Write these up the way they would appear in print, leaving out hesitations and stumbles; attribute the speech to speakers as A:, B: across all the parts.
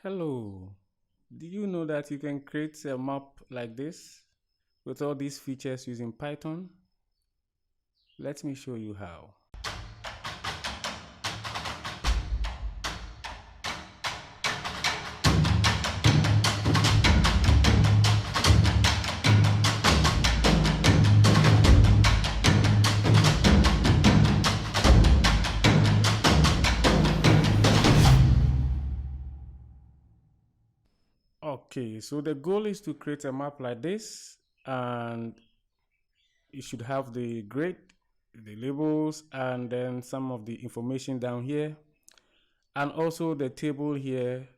A: Hello, do you know that you can create a map like this with all these features using Python? Let me show you how. Okay, so the goal is to create a map like this, and you should have the grid, the labels, and then some of the information down here, and also the table here,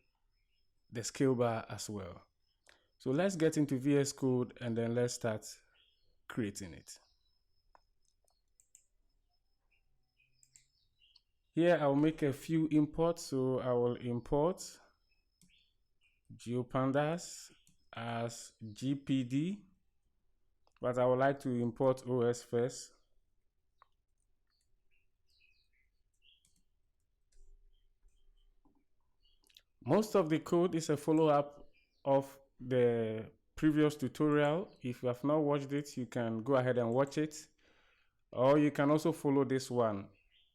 A: the scale bar as well. So let's get into VS Code and then let's start creating it. Here I'll make a few imports, so I will import GeoPandas as GPD, but I would like to import OS first. Most of the code is a follow-up of the previous tutorial. If you have not watched it, you can go ahead and watch it, or you can also follow this one.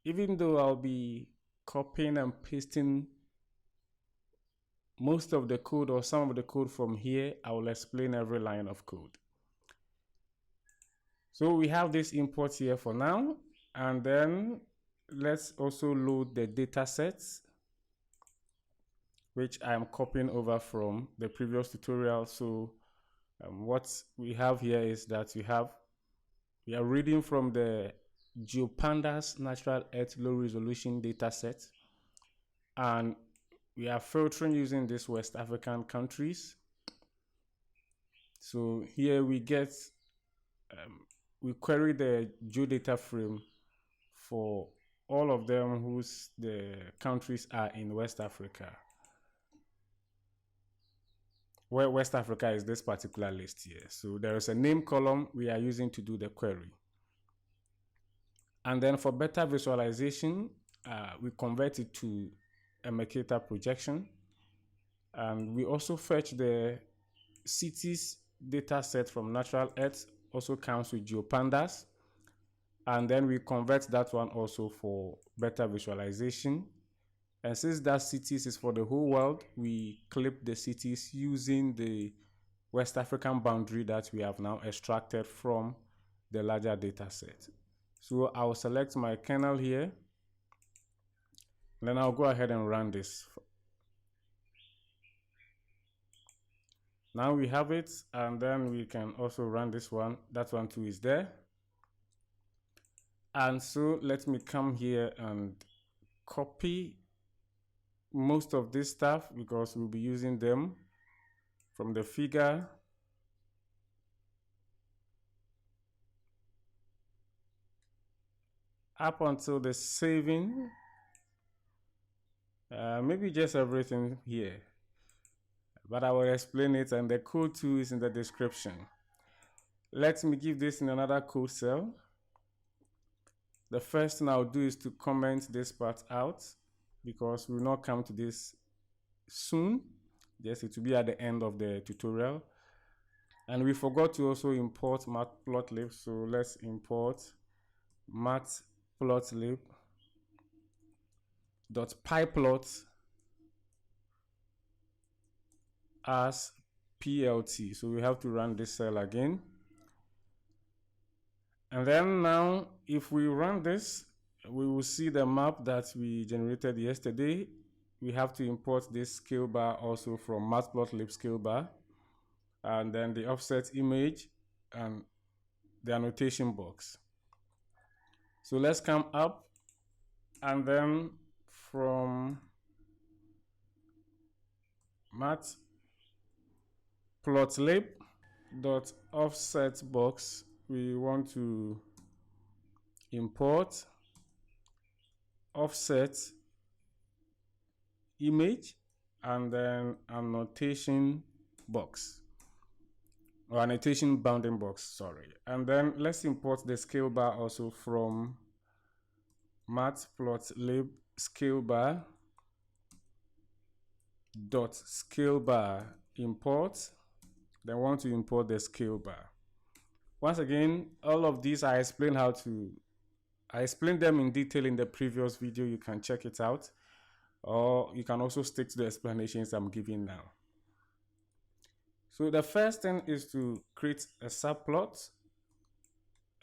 A: Even though I'll be copying and pasting most of the code or some of the code from here, I will explain every line of code. So we have this import here for now, and then let's also load the data sets, which I'm copying over from the previous tutorial. So what we have here is that we are reading from the GeoPandas Natural Earth Low Resolution data set, and we are filtering using these West African countries. So here we get, we query the geodata frame for all of them whose the countries are in West Africa, where West Africa is this particular list here. So there is a name column we are using to do the query. And then for better visualization, we convert it to a Mercator projection. And we also fetch the cities data set from Natural Earth, also comes with GeoPandas. And then we convert that one also for better visualization. And since that cities is for the whole world, we clip the cities using the West African boundary that we have now extracted from the larger data set. So I'll select my kernel here, and then I'll go ahead and run this. Now we have it, and then we can also run this one. That one too is there. And so let me come here and copy most of this stuff because we'll be using them from the figure. Up until the saving, maybe just everything here, but I will explain it, and the code too is in the description. Let me give this in another code cell. The first thing I'll do is to comment this part out because we will not come to this soon. Yes, it will be at the end of the tutorial. And we forgot to also import matplotlib, so let's import matplotlib.pyplot as plt. So we have to run this cell again. And then now, if we run this, we will see the map that we generated yesterday. We have to import this scale bar also from matplotlib scale bar, and then the offset image and the annotation box. So let's come up, and then from matplotlib.offset box, we want to import offset image and then annotation box, or annotation bounding box, sorry. And then let's import the scale bar also from matplotlib scale bar dot scalebar import. Then want to import the scalebar. Once again, all of these I explained them in detail in the previous video. You can check it out, or you can also stick to the explanations I'm giving now. So the first thing is to create a subplot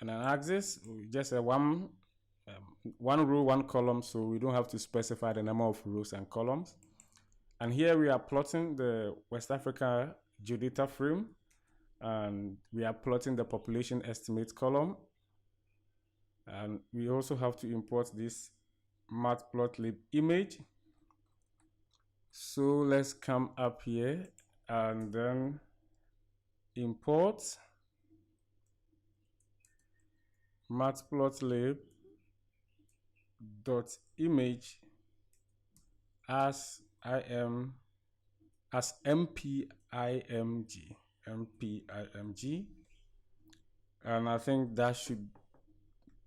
A: and an axis, just a one row, one column, so we don't have to specify the number of rows and columns. And here we are plotting the West Africa geodata frame, and we are plotting the population estimate column. And we also have to import this matplotlib image. So let's come up here and then import matplotlib.image as mpimg. And I think that should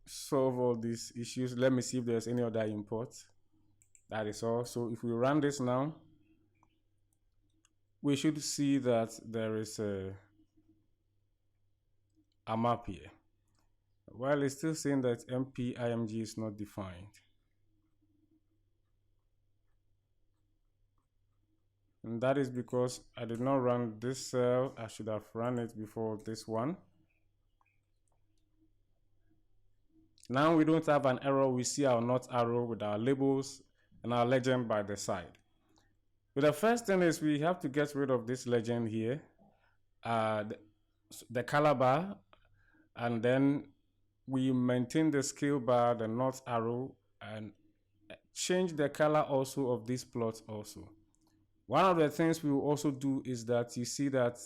A: solve all these issues. Let me see if there's any other import. That is all. So if we run this now, we should see that there is a map here. While it's still saying that mpimg is not defined. And that is because I did not run this cell. I should have run it before this one. Now we don't have an error. We see our not arrow with our labels and our legend by the side. But the first thing is we have to get rid of this legend here, the color bar, and then we maintain the scale bar, the not arrow, and change the color also of this plot also. One of the things we will also do is that you see that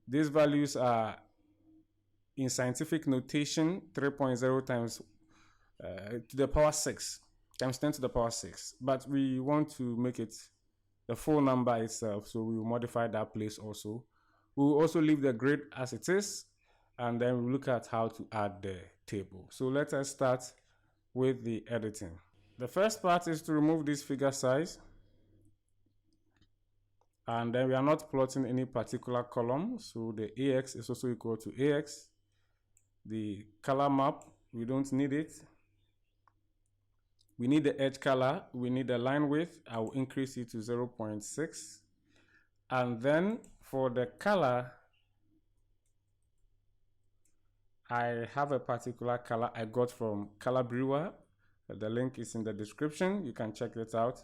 A: these values are in scientific notation 3.0 times to the power 6 times 10 to the power 6, but we want to make it the full number itself, so we will modify that place also. We will also leave the grid as it is, and then we'll look at how to add the table. So let us start with the editing. The first part is to remove this figure size, and then we are not plotting any particular column, so the AX is also equal to AX. The color map, we don't need it. We need the edge color, we need the line width. I will increase it to 0.6. And then for the color, I have a particular color I got from Color Brewer. The link is in the description. You can check it out.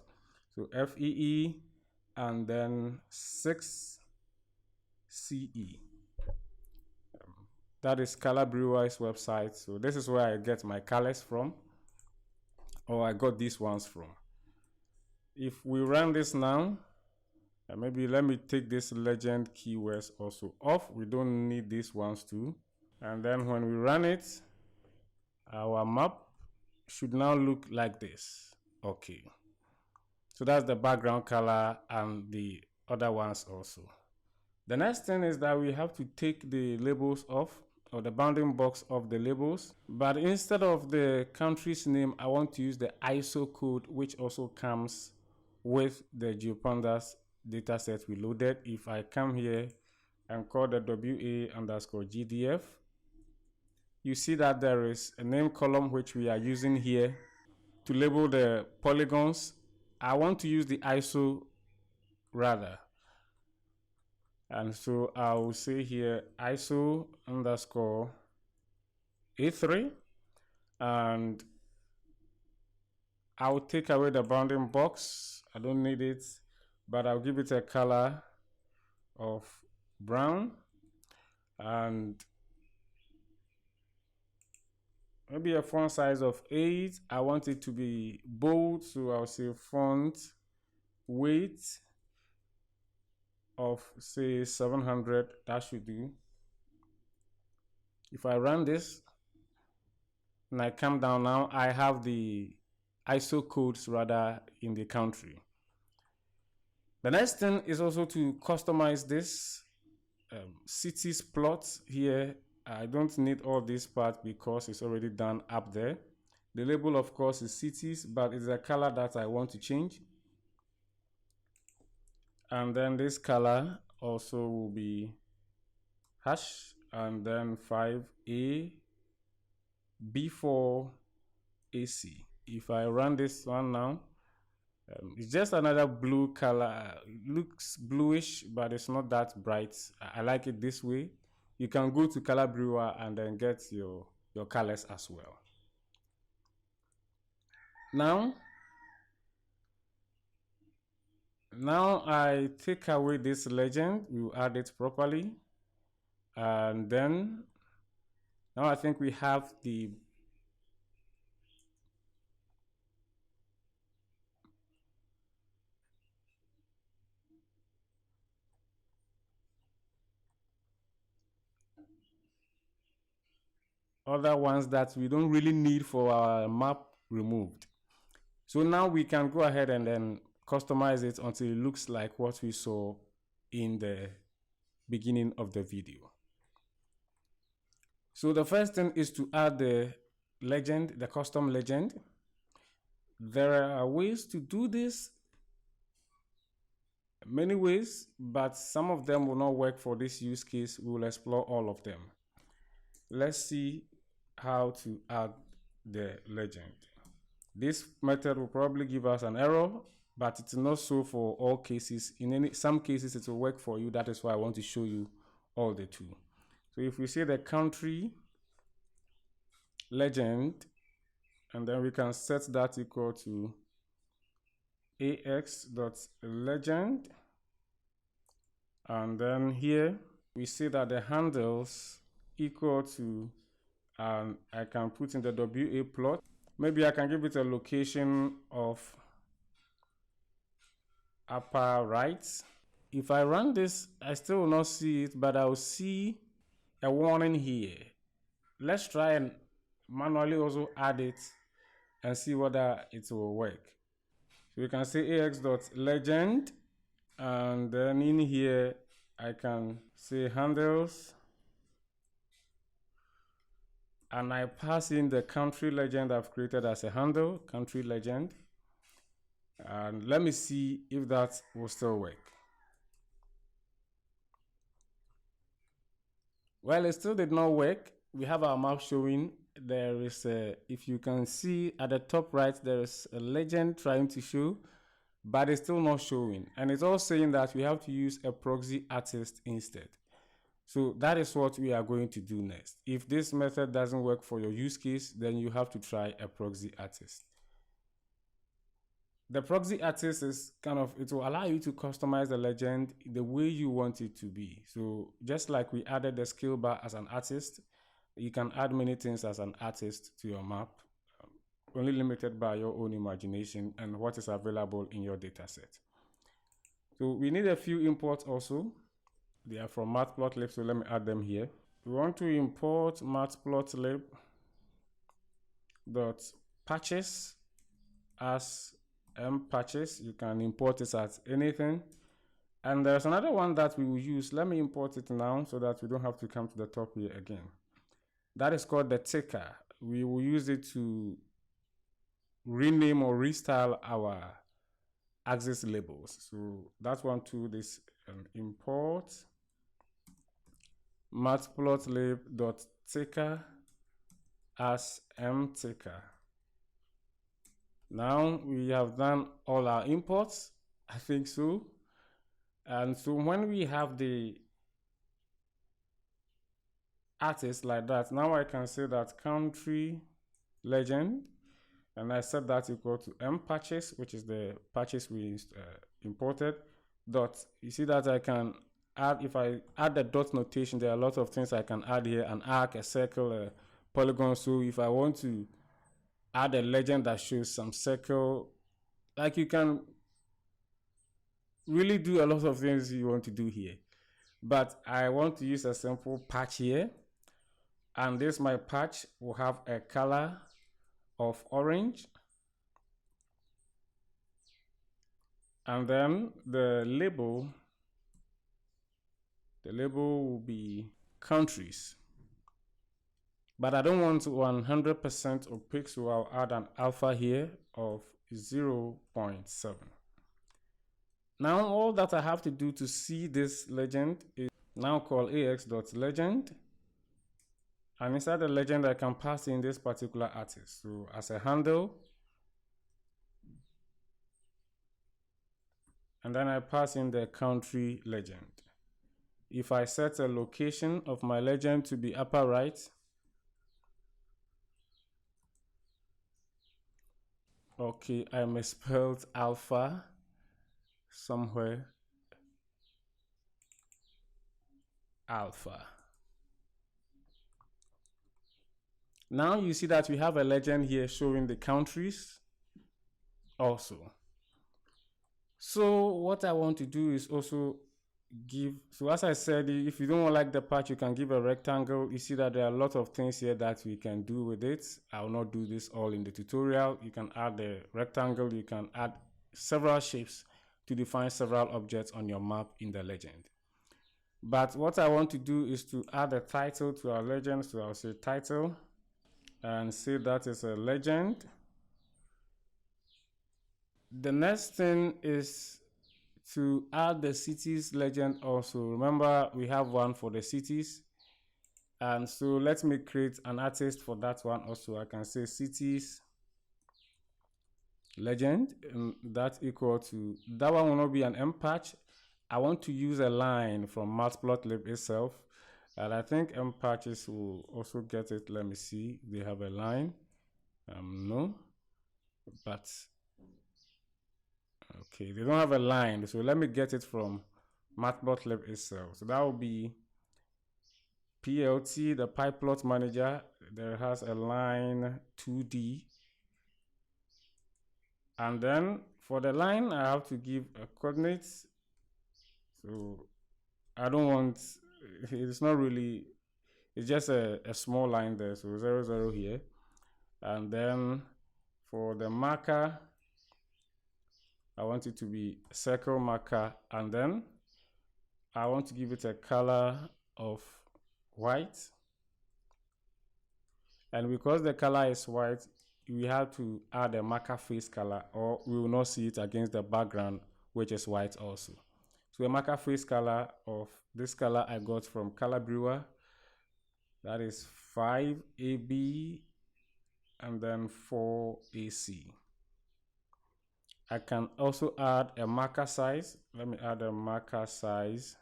A: So FEE and then 6CE. That is Color Brewer's website. So this is where I get my colors from, or I got these ones from. If we run this now, maybe let me take this legend keywords also off. We don't need these ones too. And then when we run it, our map should now look like this. Okay. So that's the background color and the other ones also. The next thing is that we have to take the labels off, or the bounding box of the labels. But instead of the country's name, I want to use the ISO code, which also comes with the GeoPandas dataset we loaded. If I come here and call the WA_GDF, you see that there is a name column which we are using here to label the polygons. I want to use the ISO rather. And so I will say here ISO_A3, and I will take away the bounding box. I don't need it, but I'll give it a color of brown, and maybe a font size of 8. I want it to be bold, so I'll say font weight of say 700. That should do. If I run this and I come down now, I have the ISO codes rather in the country. The next thing is also to customize this cities plot here. I don't need all this part because it's already done up there. The label of course is cities, but it's a color that I want to change. And then this color also will be hash, and then 5A B4 AC. If I run this one now, it's just another blue color. It looks bluish, but it's not that bright. I like it this way. You can go to Color Brewer and then get your colors as well. Now I take away this legend. We will add it properly. And then now I think we have the other ones that we don't really need for our map removed. So now we can go ahead and then customize it until it looks like what we saw in the beginning of the video. So the first thing is to add the legend, the custom legend. There are ways to do this, many ways, but some of them will not work for this use case. We will explore all of them. Let's see how to add the legend. This method will probably give us an error, but it's not so for all cases. In some cases it will work for you. That is why I want to show you all the two. So if we say the country legend, and then we can set that equal to ax.legend, and then here we see that the handles equal to, and I can put in the WA plot. Maybe I can give it a location of upper right. If I run this, I still will not see it, but I will see a warning here. Let's try and manually also add it and see whether it will work. So we can say ax.legend, and then in here I can say handles, and I pass in the country legend I've created as a handle, country legend. And let me see if that will still work. Well, it still did not work. We have our map showing. There is if you can see at the top right, there is a legend trying to show, but it's still not showing. And it's all saying that we have to use a proxy artist instead. So that is what we are going to do next. If this method doesn't work for your use case, then you have to try a proxy artist. The proxy artist is it will allow you to customize the legend the way you want it to be. So just like we added the Scalebar as an artist, you can add many things as an artist to your map, only limited by your own imagination and what is available in your data set. So we need a few imports also. They are from matplotlib, so let me add them here. We want to import matplotlib.patches as mpatches. You can import it as anything. And there's another one that we will use. Let me import it now so that we don't have to come to the top here again. That is called the ticker. We will use it to rename or restyle our axis labels. So that one too is import matplotlib.ticker as mticker. Now we have done all our imports, I think so. And so when we have the artist like that, now I can say that country legend, and I set that equal to mpatches, which is the patches we imported. You see that I can add, if I add the dot notation, there are a lot of things I can add here: an arc, a circle, a polygon. So if I want to add a legend that shows some circle, like, you can really do a lot of things you want to do here. But I want to use a simple patch here, and this my patch will have a color of orange, and then the label will be countries. But I don't want 100% opaque, so I'll add an alpha here of 0.7. Now all that I have to do to see this legend is now call ax.legend, and inside the legend I can pass in this particular artist. So as a handle, and then I pass in the country legend. If I set a location of my legend to be upper right, okay, I misspelled alpha somewhere. Alpha. Now you see that we have a legend here showing the countries also. So what I want to do is also give, so as I said, if you don't like the part, you can give a rectangle. You see that there are a lot of things here that we can do with it. I will not do this all in the tutorial. You can add the rectangle, you can add several shapes to define several objects on your map in the legend. But what I want to do is to add a title to our legend. So I'll say title and say that is a legend. The next thing is to add the cities legend also. Remember, we have one for the cities. And so let me create an artist for that one also. I can say cities legend, and that equal to, that one will not be an M patch. I want to use a line from matplotlib itself. And I think M patches will also get it. Let me see. They have a line. No, but okay, they don't have a line. So let me get it from matplotlib itself. So that will be PLT, the pipeplot manager. There has a line 2D. And then for the line, I have to give a coordinates. So I don't want, it's not really, it's just a small line there. So 0, 0 here. And then for the marker, I want it to be circle marker. And then I want to give it a color of white. And because the color is white, we have to add a marker face color, or we will not see it against the background, which is white also. So a marker face color of this color I got from Color Brewer. That is 5AB and then 4AC. I can also add a marker size. Let me add a marker size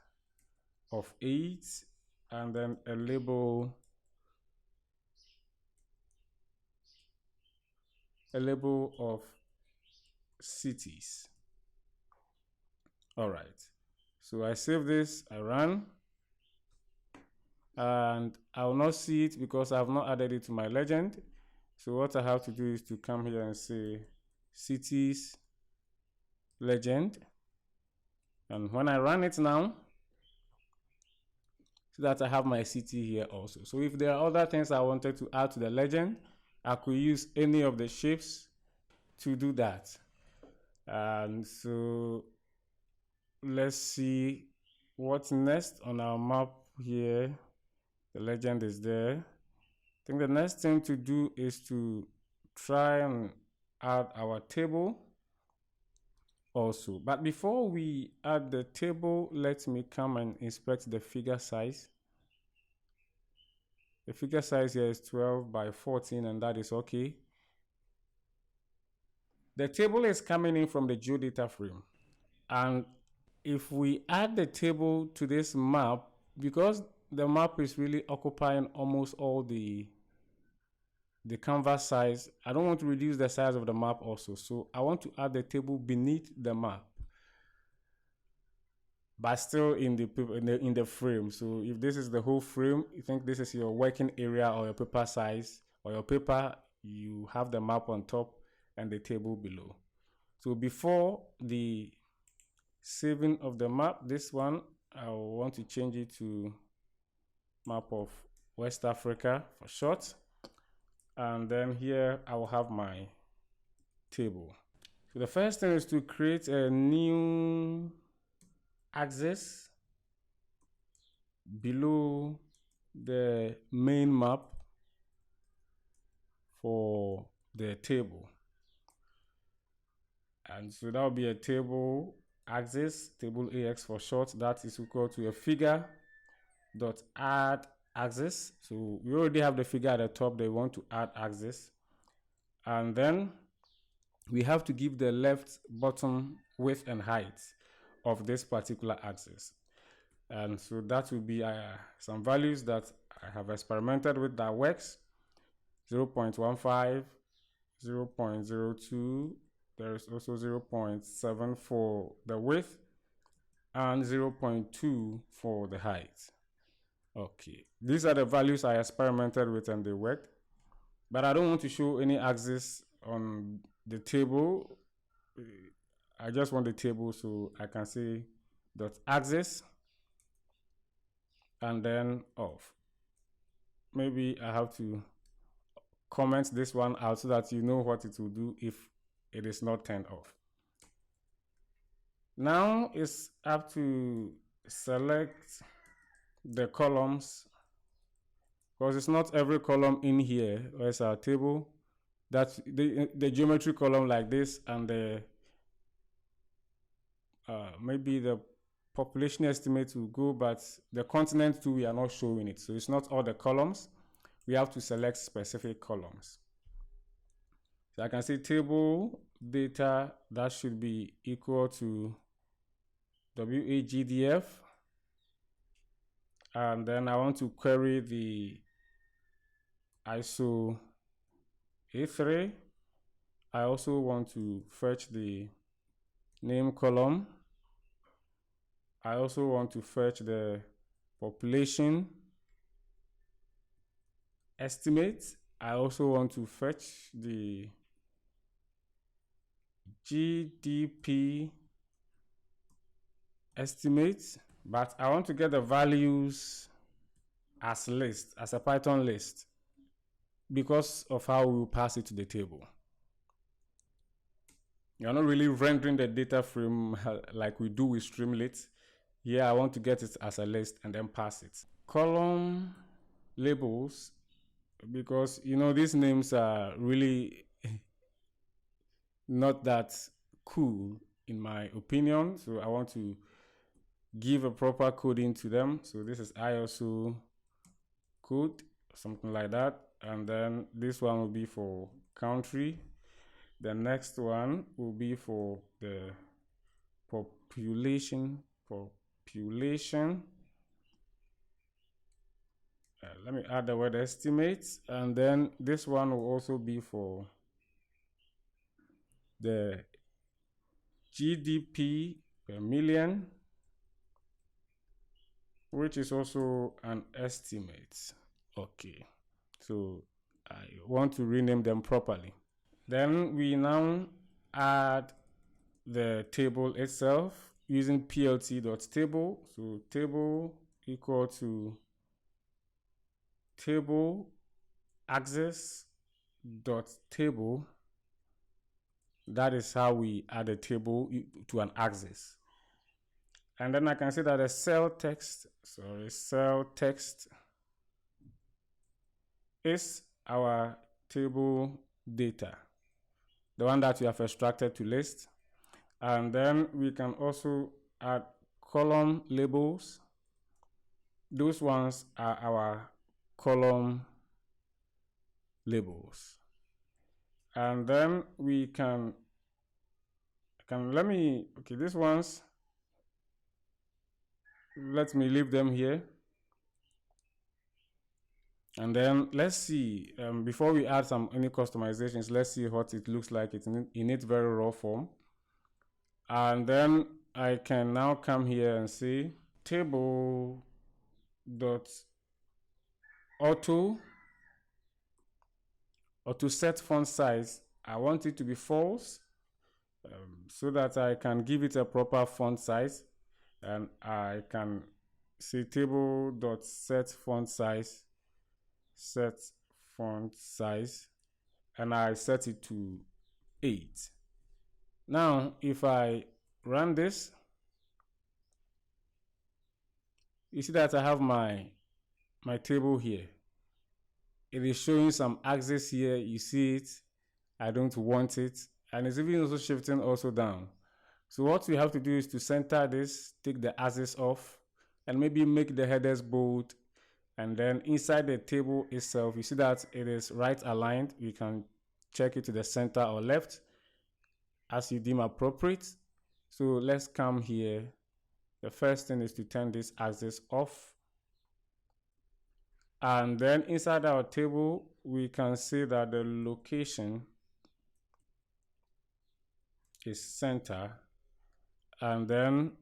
A: of 8 and then a label of cities. All right, so I save this, I run, and I will not see it because I have not added it to my legend. So what I have to do is to come here and say cities legend, and when I run it now, so that I have my city here also. So if there are other things I wanted to add to the legend, I could use any of the shapes to do that. And so let's see what's next on our map here. The legend is there. I think the next thing to do is to try and add our table also. But before we add the table, let me come and inspect the figure size. The figure size here is 12 by 14, and that is okay. The table is coming in from the geodata frame. And if we add the table to this map, because the map is really occupying almost all the canvas size, I don't want to reduce the size of the map also. So I want to add the table beneath the map, but still in the frame. So if this is the whole frame, you think this is your working area or your paper size or your paper, you have the map on top and the table below. So before the saving of the map, this one, I want to change it to map of West Africa for short. And then here I will have my table. So the first thing is to create a new axis below the main map for the table. And so that will be a table axis, table AX for short, that is equal to a figure dot add axis. So we already have the figure at the top, they want to add axis. And then we have to give the left bottom width and height of this particular axis. And so that will be some values that I have experimented with that works. 0.15, 0.02, there is also 0.7 for the width and 0.2 for the height. Okay, these are the values I experimented with and they worked. But I don't want to show any axis on the table. I just want the table, so I can say dot axis and then off. Maybe I have to comment this one out so that you know what it will do if it is not turned off. Now it's up to select the columns, because it's not every column in here, or it's our table. That's the geometry column like this, and the maybe the population estimate will go, but the continent too, we are not showing it. So it's not all the columns. We have to select specific columns. So I can say table data, that should be equal to WAGDF. And then I want to query the ISO A3. I also want to fetch the name column. I also want to fetch the population estimate. I also want to fetch the GDP estimate, but I want to get the values as list, as a Python list, because of how we will pass it to the table. You're not really rendering the data frame like we do with Streamlit. Here I want to get it as a list and then pass it. Column labels, because you know these names are really not that cool in my opinion, so I want to give a proper coding to them. So this is ISO code, something like that, and then this one will be for country. The next one will be for the population. Let me add the word estimate, and then this one will also be for the GDP per million, which is also an estimate. Okay, so I want to rename them properly. Then we now add the table itself using plt.table. So table equal to table axis dot table. That is how we add a table to an axis. And then I can say that the cell text is our table data, the one that we have extracted to list. And then we can also add column labels. Those ones are our column labels. And then we can these ones, let me leave them here. And then let's see, before we add any customizations, let's see what it looks like in its very raw form. And then I can now come here and say table dot auto set font size. I want it to be false, so that I can give it a proper font size, and I can say table dot set font size, and I set it to 8. Now if I run this, you see that I have my table here. It is showing some axis here, you see it. I don't want it, and it's even also shifting also down. So what we have to do is to center this, take the axis off, and maybe make the headers bold. And then inside the table itself, you see that it is right aligned. You can check it to the center or left as you deem appropriate. So let's come here. The first thing is to turn this axis off. And then inside our table, we can see that the location is center. And then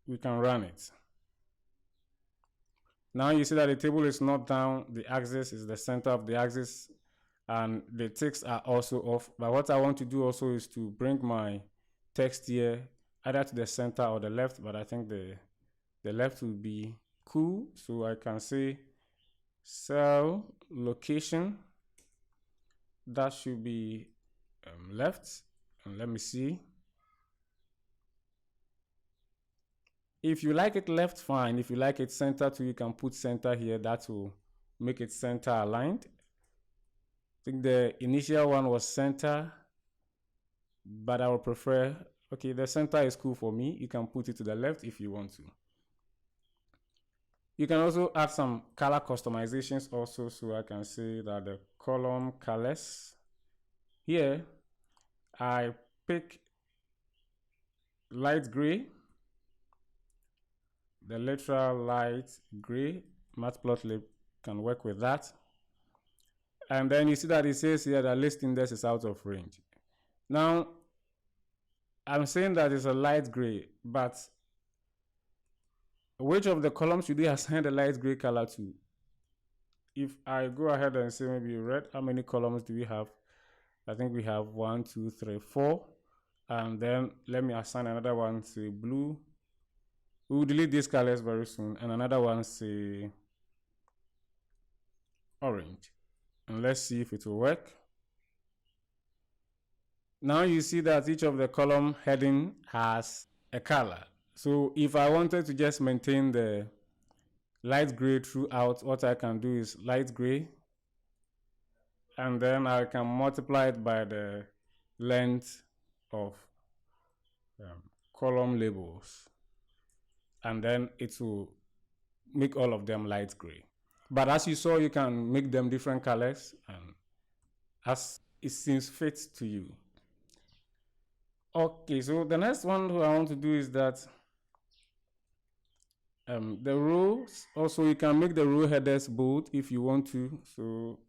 A: we can run it. Now you see that the table is not down, the axis is the center of the axis, and the ticks are also off. But what I want to do also is to bring my text here either to the center or the left, but I think the left will be cool. So I can say cell location, that should be left. And let me see. If you like it left, fine. If you like it center too, you can put center here. That will make it center aligned. I think the initial one was center, but I would prefer, okay, the center is cool for me. You can put it to the left if you want to. You can also add some color customizations also. So I can say that the column colors, here I pick light gray, the literal light gray. Matplotlib can work with that. And then you see that it says here that list index is out of range. Now, I'm saying that it's a light gray, but which of the columns should we assign the light gray color to? If I go ahead and say maybe red, how many columns do we have? I think we have 1, 2, 3, 4. And then let me assign another one, say blue. We will delete these colors very soon. And another one, say orange. And let's see if it will work. Now you see that each of the column heading has a color. So if I wanted to just maintain the light gray throughout, what I can do is light gray, and then I can multiply it by the length of column labels, and then it will make all of them light gray. But as you saw, you can make them different colors and as it seems fit to you. Okay, so the next one I want to do is that the rows, also you can make the row headers bold if you want to. So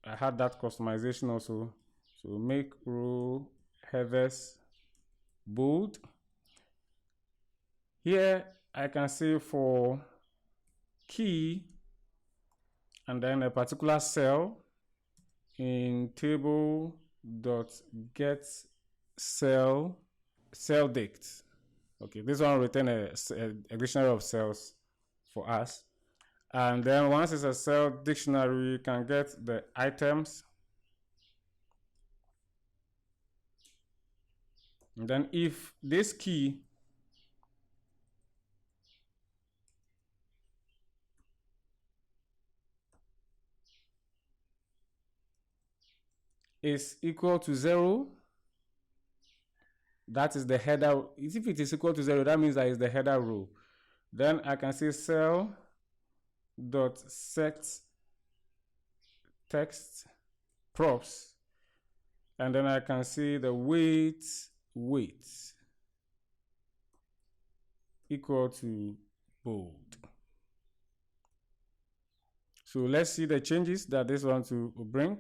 A: I had that customization also. So make row headers bold. Here I can say for key and then a particular cell in table.get cell dict. Okay, this one will return a dictionary of cells for us. And then once it's a cell dictionary, you can get the items. And then if this key is equal to 0, that is the header. If it is equal to 0, that means that is the header row. Then I can say cell dot set text props, and then I can see the weight equal to bold. So let's see the changes that this one will bring.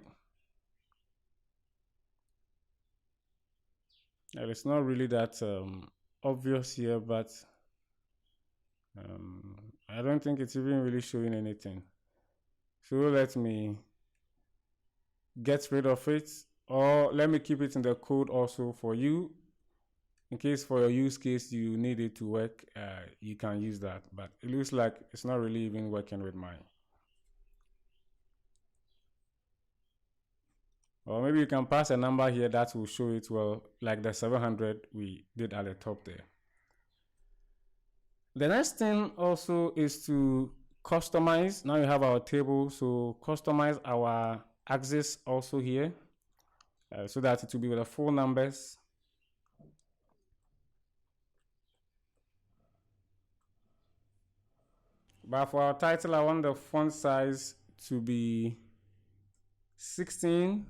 A: Well, it's not really that obvious here, but I don't think it's even really showing anything. So let me get rid of it, or let me keep it in the code also for you. In case for your use case you need it to work, you can use that. But it looks like it's not really even working with mine. Or maybe you can pass a number here that will show it well, like the 700 we did at the top there. The next thing also is to customize. Now you have our table, so customize our axis also here, so that it will be with the full numbers. But for our title, I want the font size to be 16.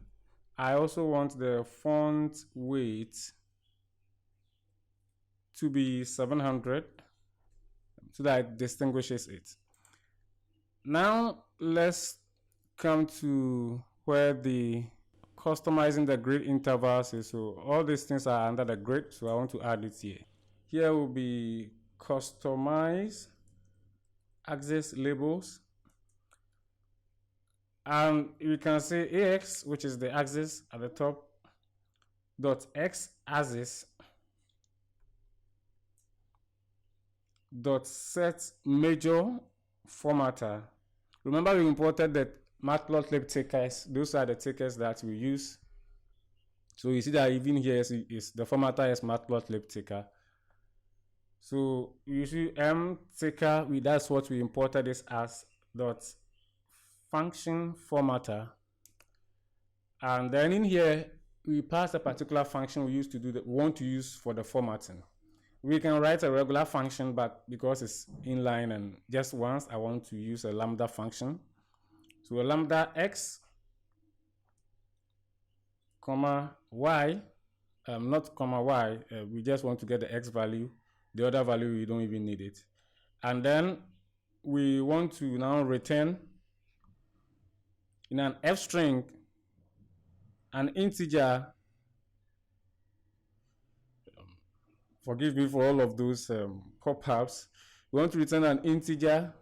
A: I also want the font weight to be 700 so that it distinguishes it. Now let's come to where the customizing the grid intervals is. So all these things are under the grid, so I want to add it here. Here will be customize axis labels, and you can say AX, which is the axis at the top, dot X axis dot set major formatter. Remember, we imported the matplotlib tickers. Those are the tickers that we use. So you see that even here is the formatter is matplotlib ticker. So you see m ticker, that's what we imported this as dot function formatter. And then in here we pass a particular function we used to do that we want to use for the formatting. We can write a regular function, but because it's inline and just once, I want to use a lambda function. So a lambda x, comma y, not comma y, we just want to get the x value. The other value, we don't even need it. And then we want to now return in an f string an integer. Forgive me for all of those pop-ups. We want to return an integer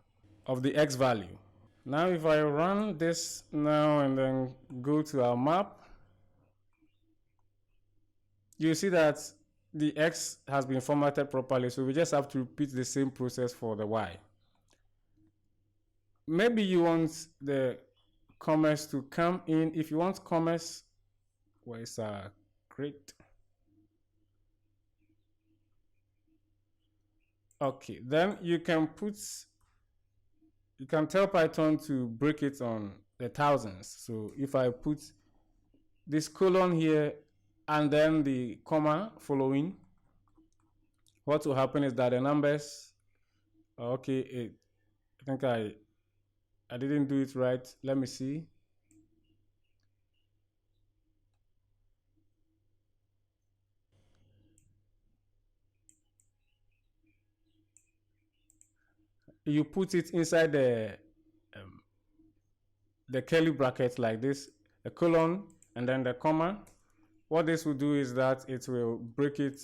A: of the x value. Now if I run this now and then go to our map, you see that the x has been formatted properly, so we just have to repeat the same process for the y. Maybe you want the commas to come in. If you want commas, where is our grid? Okay, then you can tell Python to break it on the thousands. So if I put this colon here and then the comma following, what will happen is that the numbers, okay, I think I didn't do it right. Let me see. You put it inside the curly bracket like this, a colon and then the comma. What this will do is that it will break it,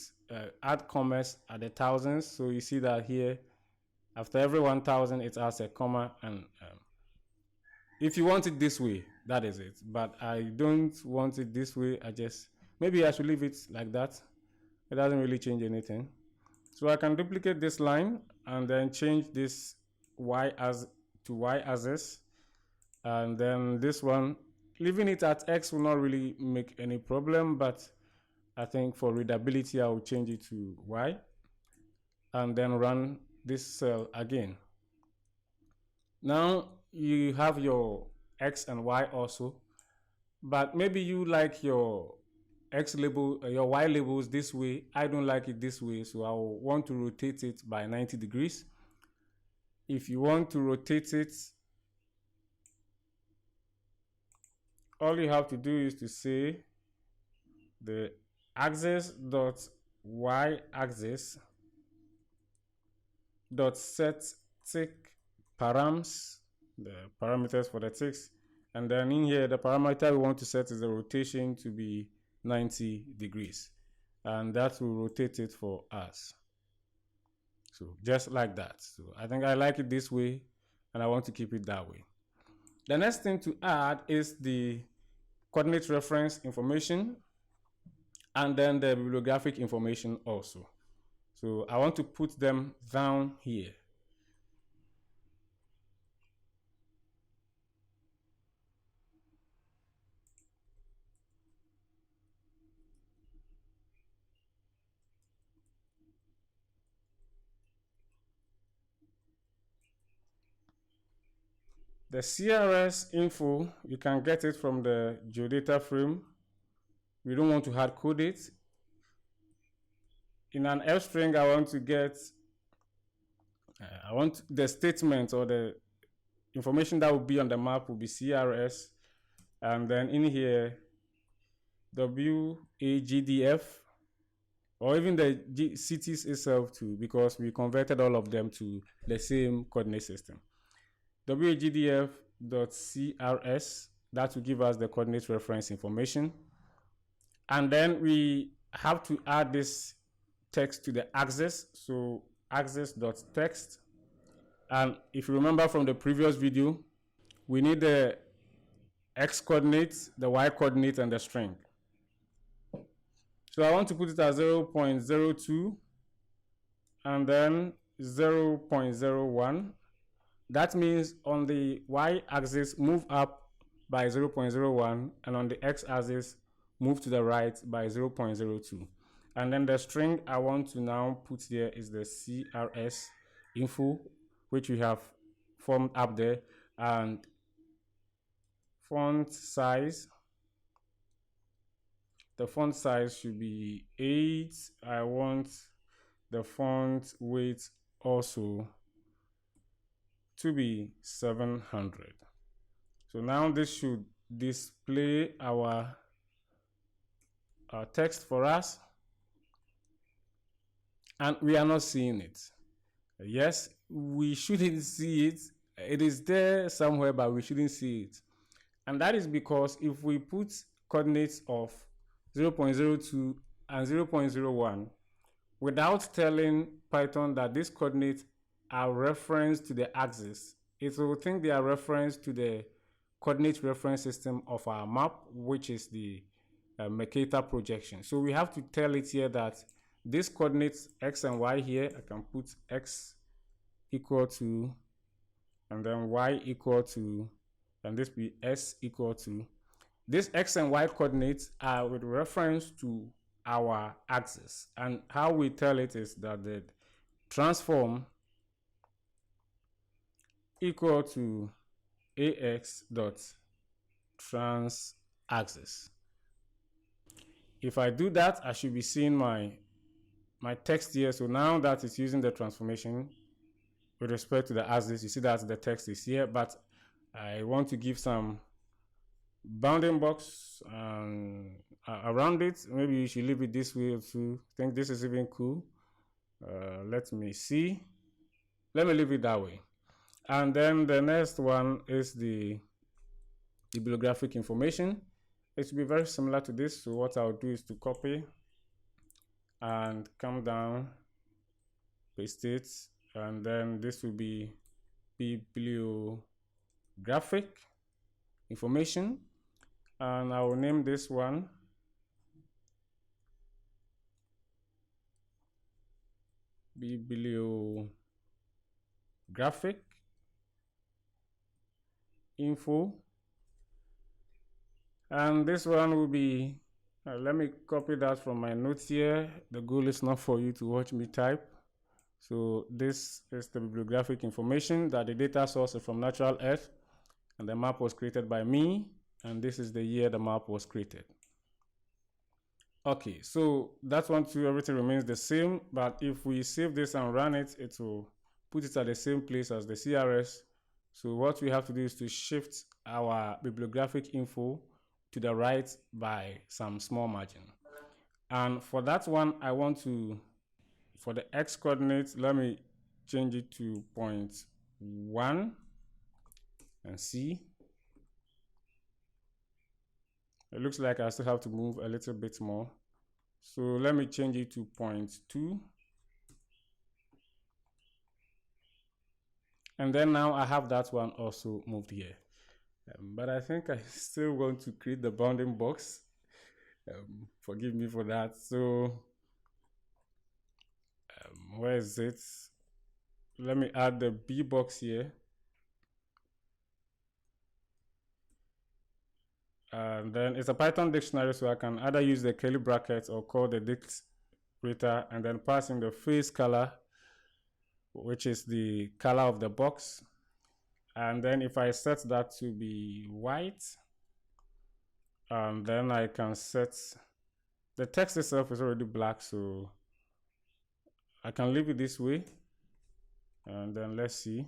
A: add commas at the thousands. So you see that here, after every 1000, it adds a comma. And if you want it this way, that is it. But I don't want it this way. Maybe I should leave it like that. It doesn't really change anything. So I can duplicate this line and then change this y as to y axis, and then this one, leaving it at x will not really make any problem, but I think for readability I will change it to y, and then run this cell again. Now you have your x and y also, but maybe you like your x label, your y labels this way. I don't like it this way, so I will want to rotate it by 90 degrees. If you want to rotate it, all you have to do is to say the axis dot y axis dot set tick params, the parameters for the ticks, and then in here the parameter we want to set is the rotation to be 90 degrees, and that will rotate it for us. So just like that. So I think I like it this way and I want to keep it that way. The next thing to add is the coordinate reference information and then the bibliographic information also. So I want to put them down here. The CRS info, you can get it from the geodata frame. We don't want to hard code it. In an F string, I want to get I want the statement or the information that will be on the map will be CRS, and then in here WAGDF, or even the cities itself too, because we converted all of them to the same coordinate system. WAGDF.CRS, that will give us the coordinate reference information. And then we have to add this text to the axis. So axis.text. And if you remember from the previous video, we need the X coordinate, the Y coordinate, and the string. So I want to put it at 0.02 and then 0.01. That means on the Y-axis, move up by 0.01, and on the X-axis, move to the right by 0.02. And then the string I want to now put here is the CRS info, which we have formed up there, and font size. The font size should be 8. I want the font weight also to be 700. So now this should display our text for us, and we are not seeing it. Yes, we shouldn't see it. It is there somewhere, but we shouldn't see it. And that is because if we put coordinates of 0.02 and 0.01 without telling Python that these coordinates are referenced to the axis, it will think they are referenced to the coordinate reference system of our map, which is the Mercator projection. So we have to tell it here that these coordinates X and Y here, I can put X equal to, and then Y equal to, and this be S equal to. These X and Y coordinates are with reference to our axis. And how we tell it is that the transform equal to AX dot trans axis. If I do that, I should be seeing my text here. So now that it's using the transformation with respect to the axis, you see that the text is here, but I want to give some bounding box around it. Maybe you should leave it this way too. I think this is even cool. Let me see. Let me leave it that way. And then the next one is the bibliographic information. It will be very similar to this. So what I'll do is to copy and come down, paste it, and then this will be bibliographic information, and I will name this one bibliographic info, and this one will be let me copy that from my notes here. The goal is not for you to watch me type. So this is the bibliographic information that the data source is from Natural Earth, and the map was created by me, and this is the year the map was created. Okay, so that one too, everything remains the same, but if we save this and run it, it will put it at the same place as the CRS. So what we have to do is to shift our bibliographic info to the right by some small margin. And for that one, I want to, for the X coordinates, let me change it to 0.1 and see. It looks like I still have to move a little bit more. So let me change it to 0.2. And then now I have that one also moved here. But I think I still want to create the bounding box. Forgive me for that. So where is it? Let me add the B box here. And then it's a Python dictionary, so I can either use the curly brackets or call the dict operator and then pass in the face color, which is the color of the box. And then if I set that to be white, and then I can set the text itself is already black, so I can leave it this way. And then let's see.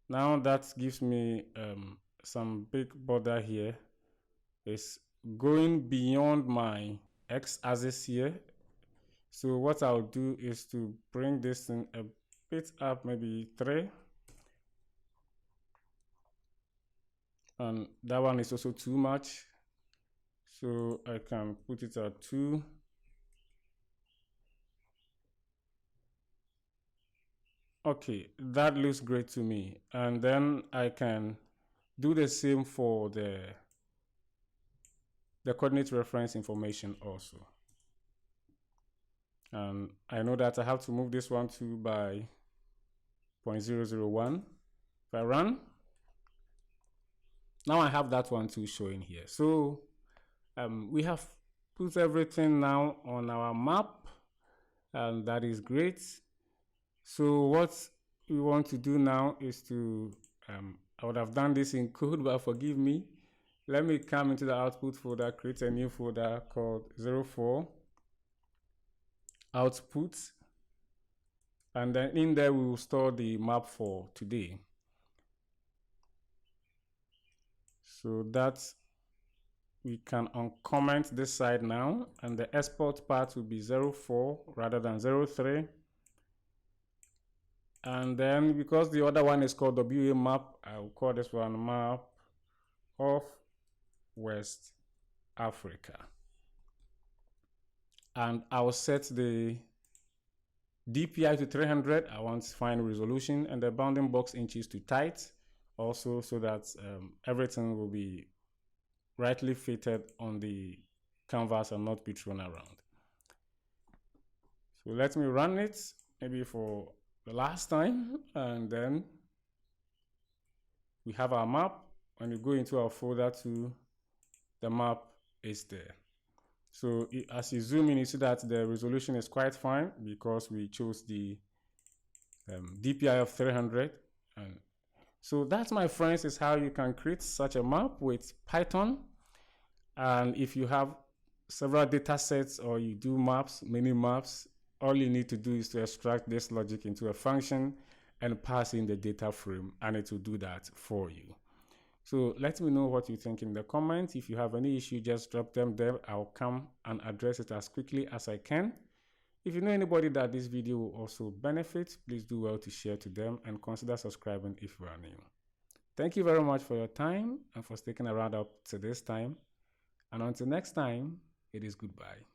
A: Now that gives me some big border here. It's going beyond my x-axis here. So what I'll do is to bring this thing a bit up, maybe 3. And that one is also too much. So I can put it at 2. Okay, that looks great to me. And then I can do the same for the coordinate reference information also. And I know that I have to move this one to by 0.001. If I run, now I have that one too showing here. So we have put everything now on our map, and that is great. So what we want to do now is to, I would have done this in code, but forgive me. Let me come into the output folder, create a new folder called 04 output. And then in there, we will store the map for today. So that we can uncomment this side now, and the export part will be 04 rather than 03. And then because the other one is called WA map, I will call this one map of West Africa. And I will set the DPI to 300. I want fine resolution, and the bounding box inches to tight also, so that everything will be rightly fitted on the canvas and not be thrown around. So let me run it maybe for the last time, and then we have our map. When you go into our folder too, the map is there. So as you zoom in, you see that the resolution is quite fine because we chose the DPI of 300. And so that, my friends, is how you can create such a map with Python. And if you have several data sets or you do maps, many maps, all you need to do is to extract this logic into a function and pass in the data frame, and it will do that for you. So let me know what you think in the comments. If you have any issue, just drop them there. I'll come and address it as quickly as I can. If you know anybody that this video will also benefit, please do well to share to them and consider subscribing if you are new. Thank you very much for your time and for sticking around up to this time. And until next time, it is goodbye.